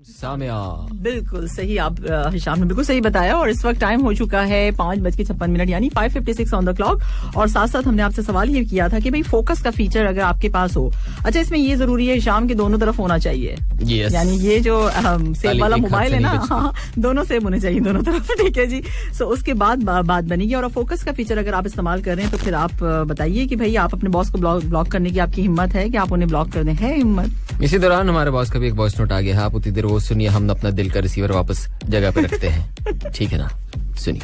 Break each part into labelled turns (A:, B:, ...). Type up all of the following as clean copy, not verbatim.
A: सामिया
B: बिल्कुल सही, आप हिशाम ने बिल्कुल सही बताया। और इस वक्त टाइम हो चुका है 5:56 यानी 5:56 ऑन द क्लॉक। और साथ साथ हमने आपसे सवाल ये किया था कि भाई फोकस का फीचर अगर आपके पास हो, अच्छा इसमें ये जरूरी है हिशाम के दोनों तरफ होना चाहिए।
A: yes.
B: यानी ये जो सेब वाला मोबाइल है ना, हाँ, दोनों सेब होने चाहिए दोनों तरफ, ठीक है जी। सो उसके बाद बात बनेगी। और फोकस का फीचर अगर आप इस्तेमाल कर रहे हैं तो फिर आप बताइए कि भाई आप अपने बॉस को ब्लॉक करने की आपकी हिम्मत है कि आप उन्हें ब्लॉक कर दें, है हिम्मत?
A: इसी दौरान हमारे बॉस का भी एक वॉइस नोट आ गया है, आप उतनी देर वो सुनिए, हम अपना दिल का रिसीवर वापस जगह पे रखते हैं। ठीक है ना, सुनिए।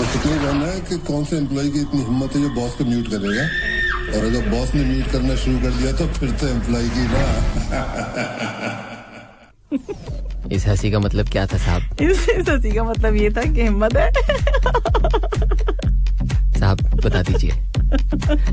C: कितने जानना है कि कौन से एम्प्लॉय की इतनी हिम्मत है जो बॉस को म्यूट करेगा, और अगर बॉस ने म्यूट करना शुरू कर दिया तो फिर तो एम्प्लॉय की ना।
A: इस हंसी का मतलब क्या था साहब?
B: इस हंसी का मतलब ये था कि हिम्मत है।
A: साहब बता दीजिए।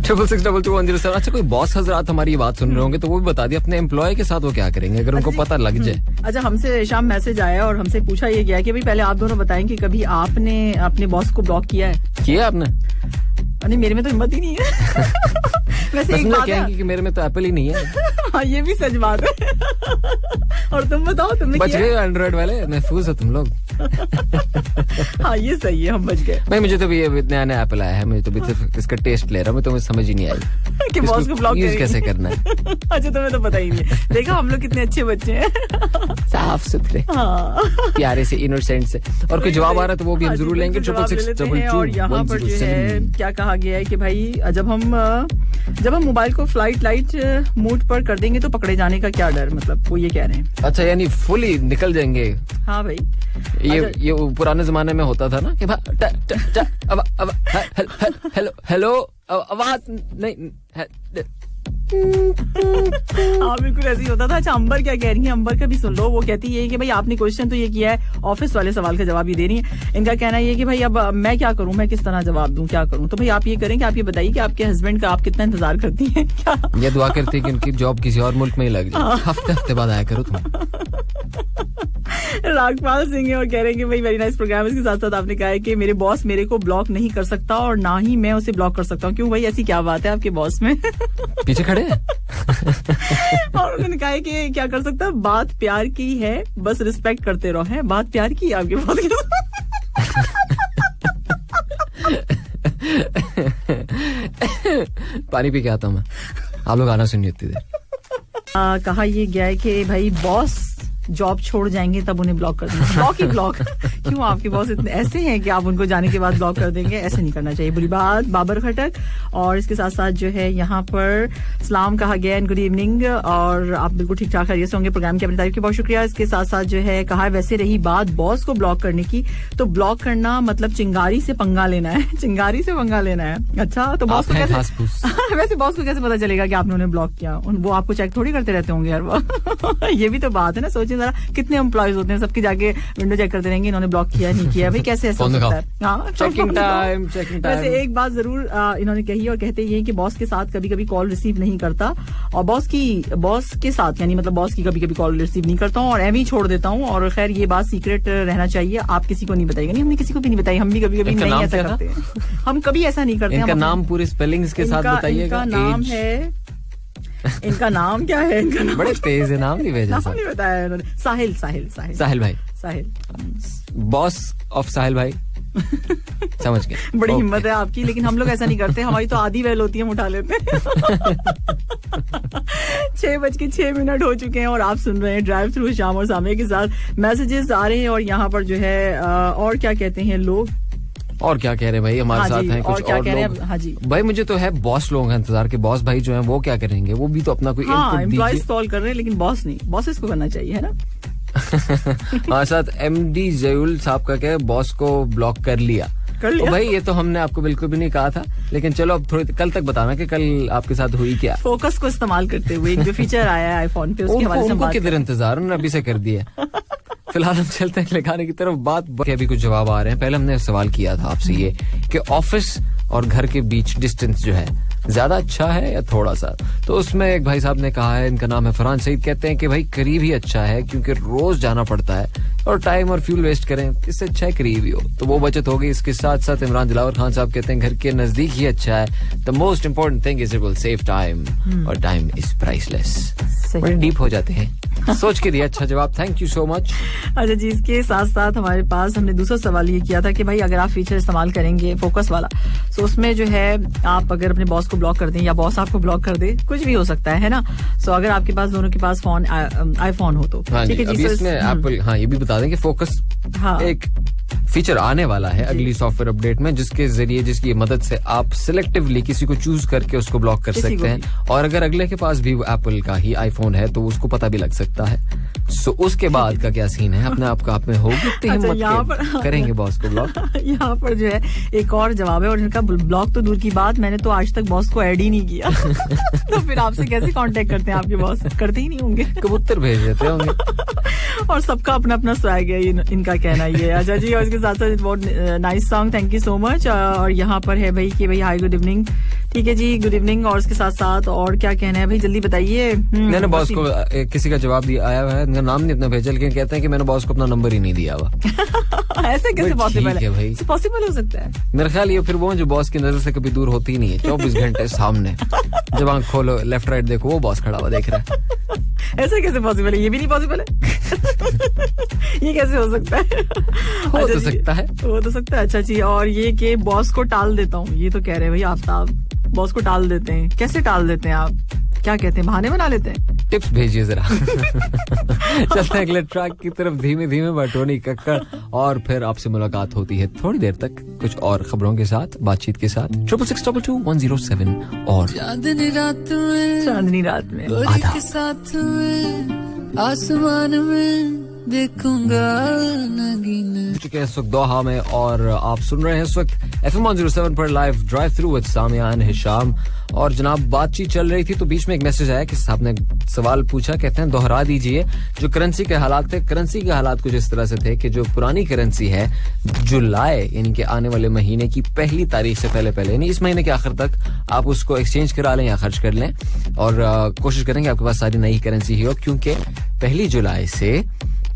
A: 66622107। अच्छा कोई बॉस हजरात हमारी ये बात सुन रहे होंगे तो वो भी बता दिए अपने एम्प्लॉय के साथ वो क्या करेंगे अगर उनको पता लग जाए।
B: अच्छा हमसे शाम मैसेज आया और हमसे पूछा ये गया कि भाई पहले आप दोनों बताएं कि कभी आपने अपने बॉस को ब्लॉक किया है?
A: किया आपने?
B: नहीं, मेरे में तो हिम्मत ही नहीं है। वैसे एक बात है
A: कि मेरे में तो एप्पल ही नहीं है।
B: हाँ ये भी सच बात है। और तुम बताओ तुमने
A: बच गए एंड्रॉइड वाले, महफूज हो तुम लोग।
B: हाँ ये सही है, हम बच गए।
A: नहीं मुझे तो भी नया नया एप्पल आया है, मुझे तो भी सिर्फ इसका टेस्ट ले रहा हूँ, मैं तो मुझे समझ ही नहीं आई
B: कि बॉस को ब्लॉक
A: यूज कैसे करना है।
B: अच्छा तुम्हें तो पता ही नहीं है। देखा हम लोग कितने अच्छे बच्चे हैं,
A: साफ सुथरे, प्यारे से, इनोसेंट से। और कोई जवाब आ रहा है तो वो भी हम जरूर लेंगे। 66622107।
B: और यहाँ पर जो है क्या कहा गया है कि भाई जब हम मोबाइल को फ्लाइट लाइट मोड पर कर देंगे तो पकड़े जाने का क्या डर, मतलब वो ये कह रहे हैं।
A: अच्छा यानी फुली निकल जाएंगे।
B: हाँ भाई
A: ये पुराने जमाने में होता था ना कि हेलो आवाज नहीं।
B: हाँ बिल्कुल ऐसे ही होता था। अच्छा अंबर क्या कह रही है, अंबर का भी सुन लो। वो कहती है कि भाई आपने क्वेश्चन तो ये किया है, ऑफिस वाले सवाल का जवाब ही दे रही है। इनका कहना है कि भाई अब मैं क्या करूं, मैं किस तरह जवाब दूं, क्या करूं? तो भाई आप ये करें कि आप ये बताइए कि आपके हस्बैंड का आप कितना इंतजार करती हैं? क्या
A: ये दुआ करती है कि उनकी जॉब किसी और मुल्क में ही लग जाए, हफ्ते हफ्ते बाद आया करो तुम।
B: रागपाल सिंह है और कह रहे हैं कि भाई वेरी नाइस प्रोग्राम। इसके साथ साथ आपने कहा है कि मेरे बॉस मेरे को ब्लॉक नहीं कर सकता और ना ही मैं उसे ब्लॉक कर सकता हूँ। क्यों भाई, ऐसी क्या बात है आपके बॉस में?
A: पीछे खड़े हैं।
B: और उन्होंने कहा है कि क्या कर सकता है, बात प्यार की है, बस रिस्पेक्ट करते रहो। है बात प्यार की है आपके बॉस की?
A: पानी पी के आता हूँ मैं, आप लोग आना सुनिए इतनी देर।
B: कहा ये गया है कि भाई बॉस जॉब छोड़ जाएंगे तब उन्हें ब्लॉक कर देंगे। ब्लॉक ही ब्लॉक। क्यों आपके बॉस इतने ऐसे हैं कि आप उनको जाने के बाद ब्लॉक कर देंगे? ऐसे नहीं करना चाहिए, बुरी बात। बाबर खटक। और इसके साथ साथ जो है यहाँ पर सलाम कहा गया एंड गुड इवनिंग, और आप बिल्कुल ठीक ठाक खैरियत से होंगे। प्रोग्राम की अपनी तारीफ की बहुत शुक्रिया। इसके साथ साथ जो है कहा वैसे रही बात बॉस को ब्लॉक करने की, तो ब्लॉक करना मतलब चिंगारी से पंगा लेना है। चिंगारी से पंगा लेना है। अच्छा तो बॉस को कैसे वैसे बॉस को कैसे पता चलेगा कि आपने उन्हें ब्लॉक किया? वो आपको चेक थोड़ी करते रहते होंगे यार। ये भी तो बात है ना, सोचिए जरा कितने एम्प्लॉइज होते हैं, सबकी जाके विंडो चेक करते रहेंगे इन्होंने ब्लॉक किया नहीं किया। भाई कैसे ऐसा हो सकता है? हाँ
A: चेकिंग टाइम।
B: वैसे एक बात जरूर इन्होंने कही और कहते ये कि बॉस के साथ कभी कभी कॉल रिसीव नहीं करता, और बॉस के साथ यानी मतलब बॉस की कभी कभी कॉल रिसीव नहीं करता हूँ और एवं ही छोड़ देता हूँ। और खैर ये बात सीक्रेट रहना चाहिए, आप किसी को नहीं बताइएगा। नहीं हमने किसी को भी नहीं बताई, हम भी कभी कभी नहीं ऐसा करते, हम कभी ऐसा नहीं करते।
A: इनका नाम पूरे स्पेलिंग्स के साथ बताइएगा।
B: इनका नाम है, इनका नाम क्या है? इनका नाम
A: बड़े तेज है, नाम नहीं भेजा,
B: नाम नहीं बताया उन्होंने। साहिल
A: भाई,
B: साहिल
A: बॉस ऑफ साहिल भाई। समझ गए।
B: बड़ी हिम्मत है आपकी, लेकिन हम लोग ऐसा नहीं करते, हमारी तो आधी वेल होती है, हम उठा लेते हैं। 6:06 हो चुके हैं और आप सुन रहे हैं ड्राइव थ्रू शाम और सामने के साथ। मैसेजेस आ रहे हैं और यहाँ पर जो है और क्या कहते हैं लोग,
A: और क्या कह रहे हैं भाई हमारे साथ हैं कुछ और लोग।
B: हाँ जी भाई,
A: मुझे तो है बॉस लोगों का इंतजार के बॉस भाई जो हैं वो क्या करेंगे, वो भी तो अपना कोई इनपुट दीजिए।
B: एम्प्लॉइज कॉल कर रहे हैं लेकिन बॉस नहीं, बॉसेस को करना चाहिए, है ना?
A: हमारे साथ एमडी जयूल साहब का क्या है, बॉस को ब्लॉक कर लिया। तो भाई ये तो हमने आपको बिल्कुल भी नहीं कहा था, लेकिन चलो अब थोड़ी कल तक बताना कि कल आपके साथ हुई क्या।
B: फोकस को इस्तेमाल करते हुए एक जो फीचर आया है आईफोन पे, उसके हवाले से बात
A: किधर इंतजार उन्होंने अभी से कर दिया। फिलहाल हम चलते हैं लगाने की तरफ। बात अभी कुछ जवाब आ रहे हैं। पहले हमने सवाल किया था आपसे ये कि ऑफिस और घर के बीच डिस्टेंस जो है ज्यादा अच्छा है या थोड़ा सा? तो उसमें एक भाई साहब ने कहा है, इनका नाम है फरहान सईद, कहते हैं कि भाई करीब ही अच्छा है क्योंकि रोज जाना पड़ता है और टाइम और फ्यूल वेस्ट करें, इससे अच्छा है करीब ही हो, तो वो बचत होगी। इसके साथ साथ इमरान दिलावर खान साहब कहते हैं घर के नजदीक ही अच्छा है। The most important thing is it will save time और टाइम इज प्राइसलेस। बड़े डीप हो जाते हैं, सोच के दिया अच्छा जवाब, थैंक यू सो मच।
B: अच्छा जी, इसके साथ साथ हमारे पास हमने दूसरा सवाल ये किया था कि भाई अगर आप फीचर इस्तेमाल करेंगे फोकस वाला, तो उसमें जो है आप अगर अपने बॉस को ब्लॉक कर दें या बॉस आपको ब्लॉक कर दे, कुछ भी हो सकता है ना। सो अगर आपके पास दोनों के पास फोन आईफोन हो तो
A: ठीक है जी। इसमें एप्पल, हाँ ये भी बता दें कि फोकस एक फीचर आने वाला है अगली सॉफ्टवेयर अपडेट में, जिसके जरिए, जिसकी मदद से आप सिलेक्टिवली किसी को चूज करके उसको ब्लॉक कर सकते हैं। और अगर अगले के पास भी एप्पल का ही आईफोन है तो उसको पता भी लग सकता है। सो उसके बाद का क्या सीन है, अपने आप का आप में होगी हिम्मत करेंगे बॉस को ब्लॉक।
B: यहाँ पर जो है एक और जवाब है, और इनका ब्लॉक तो दूर की बात, मैंने तो आज तक बॉस को ऐड ही नहीं किया। तो फिर आपसे कैसे कांटेक्ट करते हैं आपके बॉस? करते ही नहीं होंगे,
A: कबूतर भेज देते होंगे।
B: और सबका अपना अपना स्वैग है, इनका कहना ये है। अच्छा जी, और इसके साथ साथ बहुत nice song, thank you so much. और यहाँ पर है भाई कि भाई हाई गुड इवनिंग, ठीक है जी, गुड इवनिंग। और इसके साथ साथ और क्या कहना है भाई, जल्दी बताइए।
A: मैंने बॉस को किसी का जवाब दिया आया है, नाम नहीं अपना भेजा, लेकिन कहते हैं कि मैंने बॉस को अपना नंबर ही नहीं दिया हुआ।
B: ऐसे कैसे पॉसिबल है भाई? पॉसिबल हो सकता है
A: मेरा ख्याल ये फिर वो जो बॉस की नजर से कभी दूर होती ही नहीं है, 24 घंटे सामने, जब आंख खोलो लेफ्ट राइट देखो वो बॉस खड़ा हुआ देख रहा है।
B: ऐसे कैसे पॉसिबल है? ये भी नहीं पॉसिबल है। ये कैसे हो सकता है?
A: हो तो सकता है,
B: हो तो सकता है। अच्छा जी, और ये कि बॉस को टाल देता हूँ, ये तो कह रहे हैं भाई आफ्ताब, बॉस को टाल देते हैं, कैसे टाल देते हैं आप? क्या कहते हैं, बहाने बना लेते हैं?
A: टिप्स भेजिए जरा। चलते हैं अगले ट्रैक की तरफ, धीमे धीमे बटोनी कक्कड़, और फिर आपसे मुलाकात होती है थोड़ी देर तक कुछ और खबरों के साथ, बातचीत के साथ। 66222107 और
B: चांदनी रात में
A: आधा
D: साथ में आसमान में देखूंगा
A: चुके हैं इस वक्त दोहा में, और आप सुन रहे हैं इस वक्त FM 107 पर live drive through with Samia and Hisham. और जनाब बातचीत चल रही थी तो बीच में एक मैसेज आया कि साहब ने सवाल पूछा, कहते हैं दोहरा दीजिए जो करेंसी के हालात थे। करेंसी के हालात कुछ इस तरह से थे कि जो पुरानी करेंसी है, जुलाई यानी कि आने वाले महीने की पहली तारीख से पहले यानी इस महीने के आखिर तक आप उसको एक्सचेंज करा लें या खर्च कर लें, और कोशिश करेंगे आपके पास सारी नई करेंसी ही हो, क्योंकि 1 जुलाई से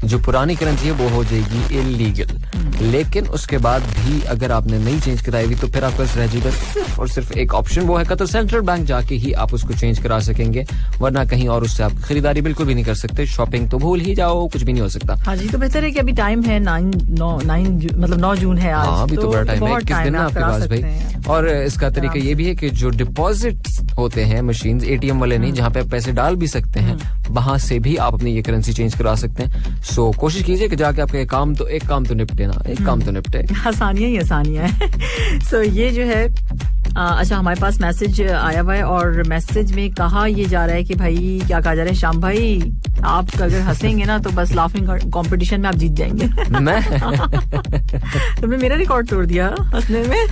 A: जो पुरानी करेंसी है वो हो जाएगी इलीगल। लेकिन उसके बाद भी अगर आपने नहीं चेंज कराई हुई तो फिर आपके पास रह जाएगा सिर्फ और सिर्फ एक ऑप्शन, वो है कतर सेंट्रल बैंक जाके ही आप उसको चेंज करा सकेंगे, वरना कहीं और उससे आप खरीदारी बिल्कुल भी नहीं कर सकते। शॉपिंग तो भूल ही जाओ, कुछ भी नहीं हो सकता।
B: हाँ जी, तो बेहतर है कि अभी टाइम है 9 जून है आज।
A: हाँ, अभी तो बड़ा टाइम है, 21 दिन है आपके पास भाई। और इसका तरीका ये भी है कि जो डिपॉजिट होते हैं मशीन, ATM वाले नहीं, जहाँ पे आप पैसे डाल भी सकते हैं, वहां से भी आप अपनी ये करेंसी चेंज करा सकते हैं। सो कोशिश कीजिए कि जाके आपका एक काम तो निपटे ना, एक काम तो निपटे।
B: आसानियां ही आसानियां है। सो ये जो है अच्छा, हमारे पास मैसेज आया हुआ है, और मैसेज में कहा ये जा रहा है कि भाई क्या कहा जा रहा है, श्याम भाई आप अगर हंसेंगे ना तो बस लाफिंग कंपटीशन में आप जीत जाएंगे।
A: मैं
B: तुमने मेरा रिकॉर्ड तोड़ दिया हंसने में।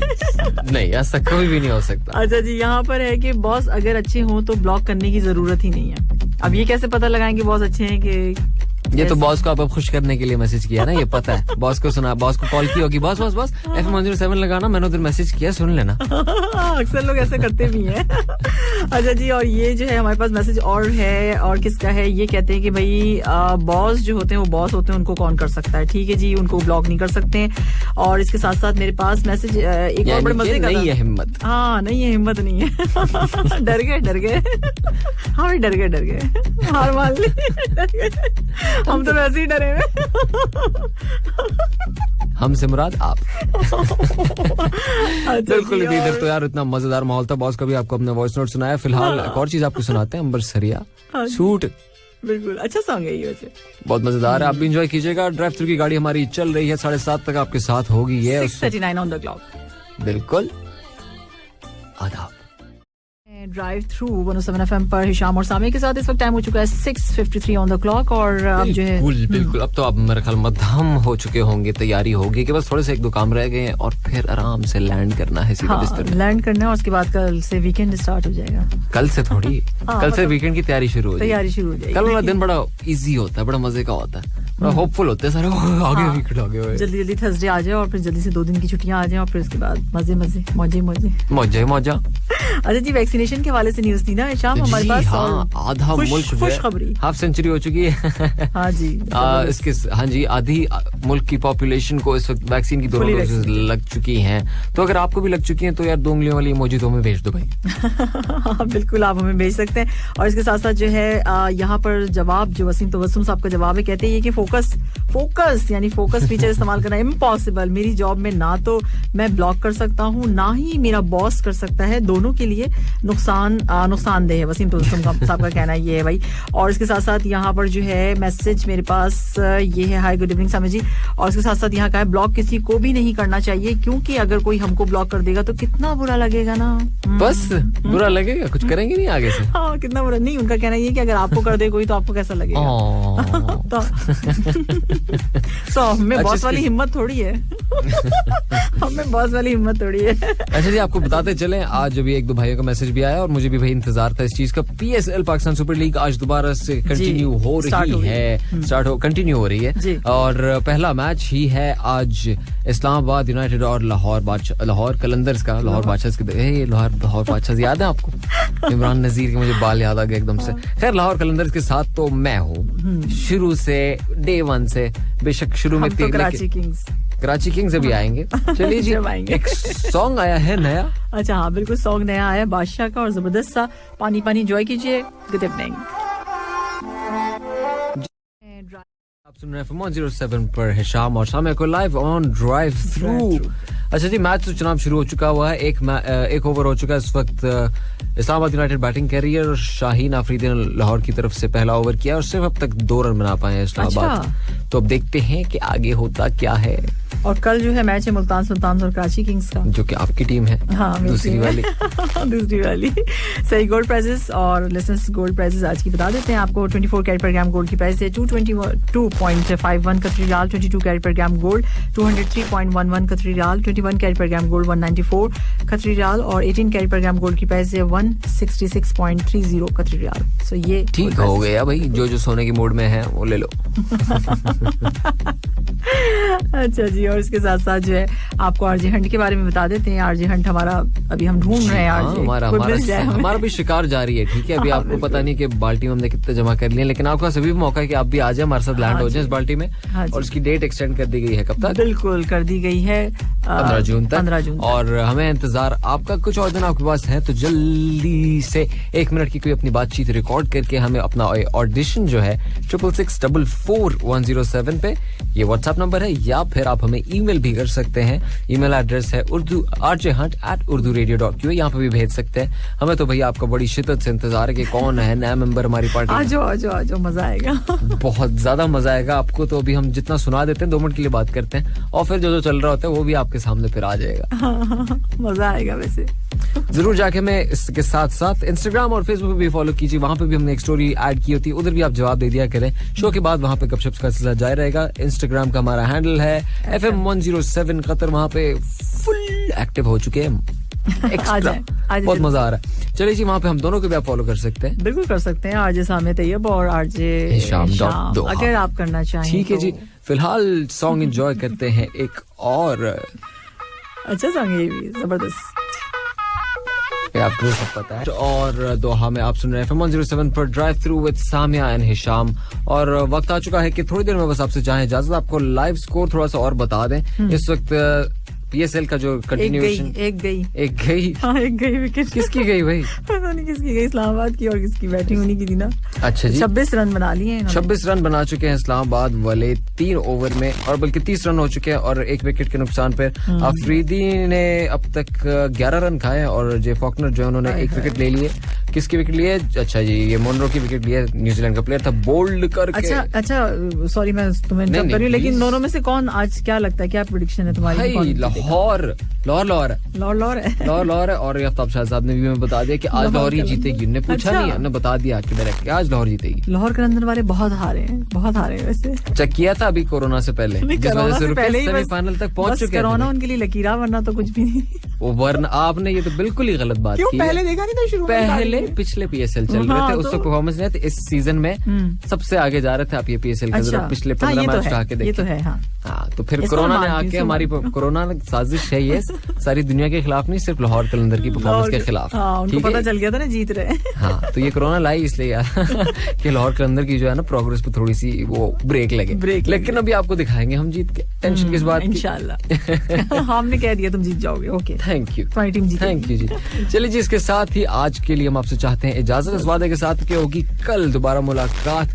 A: नहीं, ऐसा कभी भी नहीं हो सकता।
B: अच्छा जी, यहाँ पर है कि बॉस अगर अच्छे हों तो ब्लॉक करने की जरूरत ही नहीं है। अब ये कैसे पता लगाएंगे बॉस अच्छे हैं कि?
A: ये तो बॉस को आप खुश करने के लिए मैसेज किया ना, ये पता है। बॉस को सुना, बॉस को कॉल की होगी, बॉस FM 107 लगाना, मैंने उधर मैसेज किया, सुन लेना।
B: अक्सर लोग ऐसे करते भी हैं। अच्छा जी, और ये जो है हमारे पास मैसेज और है, और किसका है, ये कहते हैं कि भाई बॉस जो होते हैं वो बॉस होते हैं, उनको कौन कर सकता है? ठीक है जी, उनको ब्लॉक नहीं कर सकते। और इसके साथ साथ मेरे पास मैसेज एक और बड़े मजे का,
A: नहीं है हिम्मत।
B: हाँ, नहीं है हिम्मत, नहीं है। डर गए। हाँ भाई, डर गए, हार मान ली। हम तो वैसे ही डरे हुए।
A: हमसे मुराद आप। बिल्कुल भी। इधर तो यार इतना मजेदार माहौल था, बॉस का भी आपको अपना वॉइस नोट सुनाया। फिलहाल एक और चीज आपको सुनाते हैं, अंबर सरिया सूट।
B: बिल्कुल अच्छा सॉन्ग है ये, वैसे बहुत
A: मजेदार है, आप भी एंजॉय कीजिएगा। ड्राइव थ्रू की गाड़ी हमारी चल रही है, 7:30 तक आपके साथ होगी ये
B: 6:39 ऑन द क्लॉक।
A: बिल्कुल आदाब।
B: ड्राइव थ्रू 107 FM पर हिशाम और सामी के साथ इस वक्त टाइम हो चुका है 6:53 ऑन द क्लॉक। और अब जो है
A: बिल्कुल अब तो आप मेरे ख्याल मध्यम हो चुके होंगे, तैयारी होगी कि बस थोड़े से 1-2 काम रह गए हैं और फिर आराम से लैंड करना है सीधा बिस्तर में।
B: लैंड करना है, और उसके बाद कल से वीकेंड स्टार्ट हो जाएगा।
A: कल से थोड़ी कल से वीकेंड की तैयारी शुरू हो जाएगी।
B: तैयारी शुरू हो जाएगी।
A: कल वाला दिन बड़ा इजी होता है, बड़ा मजे का होता है। होपफुल होते हैं सारे आगे विकेट आगे हुए
B: जल्दी जल्दी थर्सडे आ जाए और फिर जल्दी से 2 दिन की छुट्टियां आ जाए और फिर उसके बाद मजे मजे मौजे मौजे
A: मौजा।
B: अच्छा जी, वैक्सीनेशन के हवाले से न्यूज थी ना शाम हमारे पास।
A: हाँ, आधा मुल्क
B: खुशखबरी,
A: हाफ सेंचुरी हो चुकी है।
B: हाँ जी,
A: इसके हाँ जी, आधी मुल्क की पॉपुलेशन को इस वक्त वैक्सीन की 2 डोजेस लग चुकी हैं। तो अगर आपको भी लग चुकी हैं तो यार 2 उंगलियों वाली इमोजी तो हमें भेज दो भाई।
B: बिल्कुल, आप हमें भेज सकते हैं। और इसके साथ साथ जो है यहाँ पर जवाब जो वसीम तबस्सुम साहब का जवाब है, कहते हैं कि फोकस यानी फोकस फीचर इस्तेमाल करना इम्पॉसिबल। मेरी जॉब में ना तो मैं ब्लॉक कर सकता हूँ ना ही मेरा बॉस कर सकता है, दोनों के लिए नुकसानदेह है। वसीम तबस्सुम साहब का कहना ये है भाई। और इसके साथ साथ यहाँ पर जो है मैसेज मेरे पास ये है, हाय गुड इवनिंग सामी जी। और इसके साथ साथ यहाँ का है, ब्लॉक किसी को भी नहीं करना चाहिए क्योंकि अगर कोई हमको ब्लॉक कर देगा तो कितना बुरा लगेगा ना।
A: बस बुरा लगेगा, कुछ करेंगे नहीं आगे से।
B: हाँ, कितना बुरा नहीं। उनका कहना ये कि अगर आपको कर दे कोई तो आपको कैसा लगेगा। तो हमें बॉस वाली हिम्मत थोड़ी है। हमें बॉस वाली हिम्मत थोड़ी है।
A: अच्छा जी, आपको बताते चलें, आज अभी 1-2 भाइयों का मैसेज भी आया और मुझे भी भाई इंतजार था इस चीज का। PSL पाकिस्तान सुपर लीग आज दोबारा से कंटिन्यू हो रही है, कंटिन्यू हो रही है। और पहला मैच ही है आज इस्लामाबाद यूनाइटेड और लाहौर कलंदर्स का। लाहौर बादशाह याद है आपको? इमरान नजीर के मुझे बाल याद आ गए एकदम से। खैर, लाहौर कलंदर्स के साथ तो मैं हूँ शुरू से, डे 1 से। बेशक शुरू में कराची किंग्स अभी आएंगे। चलिए जी, एक सॉन्ग आया है नया।
B: अच्छा हाँ, बिल्कुल सॉन्ग नया आया बादशाह का और जबरदस्त सा। पानी पानी एंजॉय कीजिए। Good evening.
A: आप सुन रहे हैं FM 107 पर हिशाम और सामने को लाइव ऑन ड्राइव थ्रू। अच्छा जी, मैच तो चुनाव शुरू हो चुका हुआ है। एक ओवर हो चुका है इस वक्त। इस्लामाबाद यूनाइटेड बैटिंग कर रही है और शाहीन आफरीदी ने लाहौर की तरफ से पहला ओवर किया और सिर्फ अब तक 2 रन बना पाए हैं इस्लामाबाद।
B: अच्छा।
A: तो अब देखते हैं कि आगे होता क्या है।
B: और कल जो है मैच है मुल्तान सुल्तान और कराची किंग्स का, जो
A: कि आपकी टीम है।
B: हाँ, दूसरी वाली। सही गोल्ड प्राइजेस और लेसेंस गोल्ड प्राइजेस आज की बता देते हैं आपको। 24 कैरेट पर ग्राम गोल्ड की प्राइस है 222.51 कतरी रियाल। 22 कैरेट पर ग्राम गोल्ड 203.11 कतरी रियाल। 21 कैरेट पर ग्राम गोल्ड 194 कतरी रियाल और 18 कैरेट पर ग्राम गोल्ड की प्राइस है 166.30 कतरी रियाल। सो ये
A: ठीक हो गया भाई, जो सोने की मूड में है वो ले लो।
B: अच्छा जी, और इसके साथ साथ जो है आपको आरजे हंट के बारे में बता देते हैं। आरजे हंट हमारा अभी हम ढूंढ रहे हैं।
A: हमारा भी शिकार जारी है। ठीक है, अभी आपको पता नहीं कि बाल्टी में हमने कितने जमा कर लिए, लेकिन आपका सभी मौका है कि आप भी आ जाए, हमारे साथ लैंड हो जाए इस बाल्टी में। और उसकी डेट एक्सटेंड कर दी गई है। कब तक?
B: बिल्कुल कर दी गई है
A: 15 जून तक। और हमें इंतजार आपका कुछ और दिन आपके पास है, तो जल्दी से 1 मिनट की कोई अपनी बातचीत रिकॉर्ड करके हमें अपना ऑडिशन जो है 66644107 पे, ये व्हाट्सएप नंबर है, या फिर आप हमें ईमेल भी कर सकते हैं। ईमेल एड्रेस है rjhunt@urduradio.qa। यहाँ पे भी भेज सकते हैं हमें। तो भैया आपका बड़ी शिद्दत से इंतजार है कि कौन है नया मेंबर हमारी पार्टी।
B: आ जाओ, मजा आएगा।
A: बहुत ज्यादा मजा आएगा आपको। तो अभी हम जितना सुना देते हैं 2 मिनट के लिए बात करते हैं और फिर जो चल रहा होता है वो भी आपके सामने फिर आ जाएगा।
B: मजा आएगा। वैसे
A: जरूर जाके मैं इसके साथ साथ इंस्टाग्राम और फेसबुक पे भी फॉलो कीजिए। वहां पे भी हमने एक स्टोरी ऐड की होती है, उधर भी आप जवाब दे दिया करें। शो के बाद वहां पे गपशप का सिलसिला जारी रहेगा। इंस्टाग्राम का हमारा हैंडल है FM 107 कतर। वहां पे फुल एक्टिव हो चुके हैं। बहुत मजा आ रहा है। चलिए जी, वहाँ पे हम दोनों को भी आप फॉलो कर सकते हैं।
B: बिल्कुल कर सकते हैं, आरजे सामे तैयब और आरजे हिशाम अगर आप करना चाहें।
A: ठीक है जी, फिलहाल सॉन्ग एंजॉय करते हैं एक और
B: अच्छा सॉन्ग, ये भी जबरदस्त,
A: आपको सब पता है। और दोहा में आप सुन रहे हैं FM 107 पर drive through with Samia and Hisham. और वक्त आ चुका है कि थोड़ी देर में बस आपसे चाहें इजाजत, आपको लाइव स्कोर थोड़ा सा और बता दें। इस वक्त PSL का जो कंटिन्यूएशन एक गई विकेट। किसकी गई भाई?
B: पता नहीं किसकी गई, इस्लामाबाद की, और किसकी बैटिंग होनी की थी ना।
A: अच्छा जी,
B: 26 रन बना लिए हैं।
A: 26 रन बना चुके हैं इस्लामाबाद वाले 3 ओवर में, और बल्कि 30 रन हो चुके हैं और 1 विकेट के नुकसान पर। अफरीदी ने अब तक 11 रन खाए और जे फॉकनर जो है उन्होंने 1 विकेट ले लिए। किसकी विकेट लिए? अच्छा जी, ये मोनरो की विकेट लिए। न्यूजीलैंड का प्लेयर था, बोल्ड करके। अच्छा,
B: सॉरी मैं तुम्हें इंटरप्ट कर रही हूं, लेकिन दोनों में से कौन आज क्या लगता है, क्या प्रेडिक्शन है तुम्हारी?
A: लाहौर है। और आफ्ताब शाह साहब ने भी हमें बता दिया कि आज लाहौर ही जीतेगी। हमने पूछा नहीं, हमने बता दिया कि डायरेक्ट आज लाहौर जीतेगी।
B: लाहौर के अंदर वाले बहुत हारे हैं वैसे।
A: चेक किया था अभी कोरोना से पहले, जिस वजह से सेमीफाइनल तक पहुंच चुके हैं।
B: कोरोना उनके लिए लकीरा, वरना तो कुछ भी नहीं।
A: वरना आपने ये तो बिल्कुल ही गलत बात
B: क्यों
A: की
B: पहले
A: है।
B: देखा नहीं था शुरू में?
A: पहले पिछले पीएसएल चल रहे
B: हाँ,
A: थे, उससे परफॉर्मेंस नहीं थे। इस सीजन में सबसे आगे जा रहे थे आप ये पीएसएल के जरा पिछले 15 मैच उठा के
B: ये
A: देखिए।
B: तो है, हाँ।
A: हाँ, तो फिर
B: इसको
A: कोरोना ने
B: मानती हूँ,
A: आके
B: इसको
A: हमारी कोरोना ने साजिश है ये सारी दुनिया के खिलाफ नहीं, सिर्फ लाहौर कलंदर की परफॉर्मेंस के खिलाफ।
B: हाँ, उनको
A: ठीक है?
B: पता चल गया था ना जीत रहे।
A: हाँ, तो ये कोरोना लाई इसलिए यार कि लाहौर कलंदर की जो है ना प्रोग्रेस पे थोड़ी सी वो ब्रेक लगे। लेकिन अभी आपको दिखाएंगे हम जीत के, टेंशन किस बात की।
B: इंशाल्लाह। हमने कह दिया तुम जीत जाओगे। ओके,
A: थैंक यू,
B: तुम्हारी टीम जीतेगी।
A: थैंक यू जी। चलिए जी, इसके साथ ही आज के लिए हम आपसे चाहते हैं इजाजत, इस वादे के साथ कि होगी कल दोबारा मुलाकात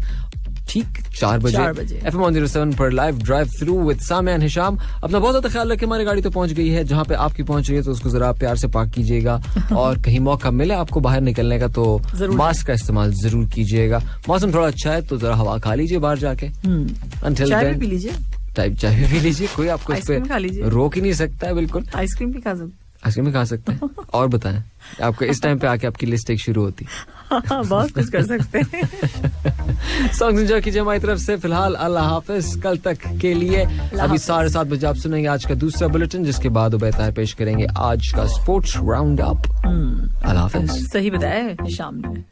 A: ठीक 4 बजे FM 107 पर live drive through with Samia and Hisham. अपना बहुत ज्यादा ख्याल रखें, हमारी गाड़ी तो पहुंच गई है, जहां पे आपकी पहुंच रही है तो उसको जरा प्यार से पार्क कीजिएगा और कहीं मौका मिले आपको बाहर निकलने का तो मास्क का इस्तेमाल जरूर कीजिएगा। मौसम थोड़ा अच्छा है तो जरा हवा खा लीजिए बाहर जाके।
B: चाय भी पी लीजिए,
A: टाइप चाय भी पी लीजिए, कोई आपको इस
B: आइसक्रीम खा लीजिए।
A: पे रोक ही नहीं सकता है। बिल्कुल
B: आइसक्रीम भी खा सकते।
A: आइसक्रीम भी खा सकते हैं। और बताएं, आपको इस टाइम पे आके आपकी लिस्ट एक शुरू होती।
B: बहुत कुछ कर सकते हैं।
A: सॉन्ग एंजॉय कीजिए हमारी तरफ से। फिलहाल अल्लाह हाफिज, कल तक के लिए। अभी 7:30 बजे आप सुनेंगे आज का दूसरा बुलेटिन, जिसके बाद उबैद ताहिर पेश करेंगे आज का स्पोर्ट्स राउंड अप। अल्लाह हाफिज।
B: सही बताया शाम ने।